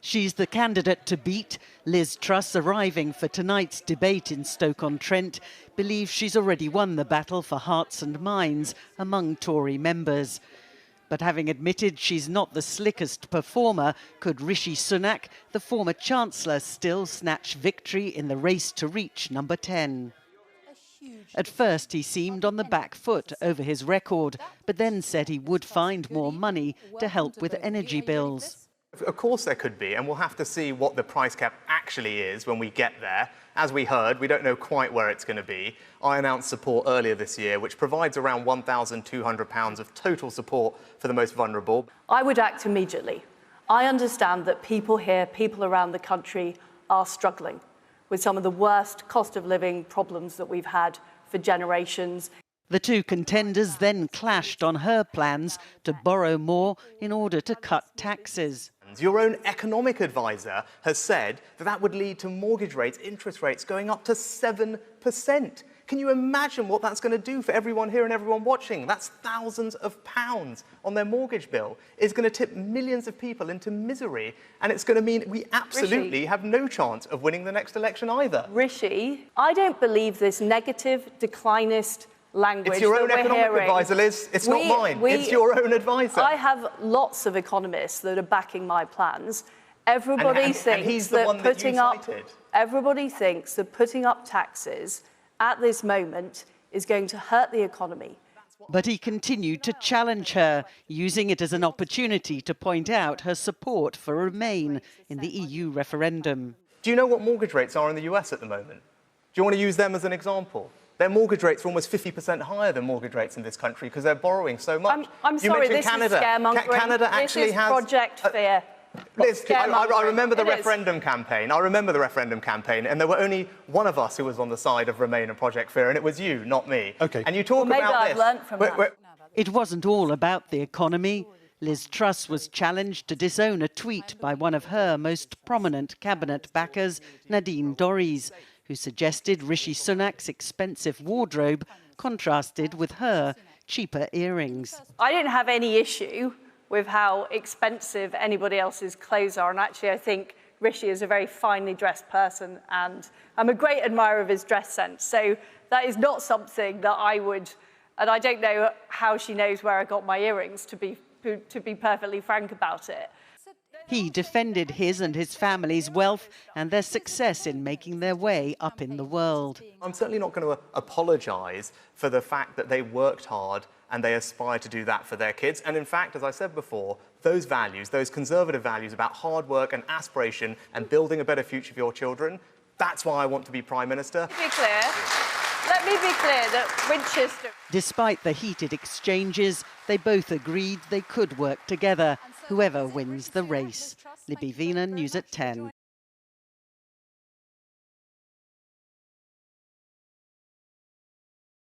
She's the candidate to beat. Ms Truss, arriving for tonight's debate in Stoke-on-Trent, believes she's already won the battle for hearts and minds among Tory members. But having admitted she's not the slickest performer, could Rishi Sunak, the former chancellor, still snatch victory in the race to reach number 10? At first, he seemed on the back foot over his record, but then said he would find more money to help with energy bills. Of course there could be, and we'll have to see what the price cap actually is when we get there. As we heard, we don't know quite where it's going to be. I announced support earlier this year, which provides around £1,200 of total support for the most vulnerable. I would act immediately. I understand that people here, people around the country, are struggling with some of the worst cost of living problems that we've had for generations. The two contenders then clashed on her plans to borrow more in order to cut taxes. Your own economic advisor has said that that would lead to mortgage rates, interest rates going up to 7%. Can you imagine what that's going to do for everyone here and everyone watching? That's thousands of pounds on their mortgage bill. It's going to tip millions of people into misery, and it's going to mean we absolutely have no chance of winning the next election either. Rishi, I don't believe this negative, declinist language. It's your own economic advisor, Liz. It's not mine. It's your own advisor. I have lots of economists that are backing my plans. Everybody thinks that putting up taxes at this moment is going to hurt the economy. But he continued to challenge her, using it as an opportunity to point out her support for Remain in the EU referendum. Do you know what mortgage rates are in the US at the moment? Do you want to use them as an example? Their mortgage rates are almost 50% higher than mortgage rates in this country because they're borrowing so much. I'm sorry, this is scaremongering. Canada actually has Project Fear. Liz, I remember the referendum campaign. I remember the referendum campaign, and there were only one of us who was on the side of Remain and Project Fear, and it was you, not me. Okay. And you talk about this. Maybe I've learnt from that. It wasn't all about the economy. Ms Truss was challenged to disown a tweet by one of her most prominent cabinet backers, Nadine Dorries, who suggested Rishi Sunak's expensive wardrobe contrasted with her cheaper earrings. I don't have any issue with how expensive anybody else's clothes are, and actually I think Rishi is a very finely dressed person, and I'm a great admirer of his dress sense, so that is not something that I would, and I don't know how she knows where I got my earrings, to be perfectly frank about it. He defended his and his family's wealth and their success in making their way up in the world. I'm certainly not going to apologise for the fact that they worked hard and they aspire to do that for their kids. And in fact, as I said before, those values, those conservative values about hard work and aspiration and building a better future for your children, that's why I want to be Prime Minister. Let me be clear that Winchester... Despite the heated exchanges, they both agreed they could work together, whoever wins the race. Libby Vina, News at 10.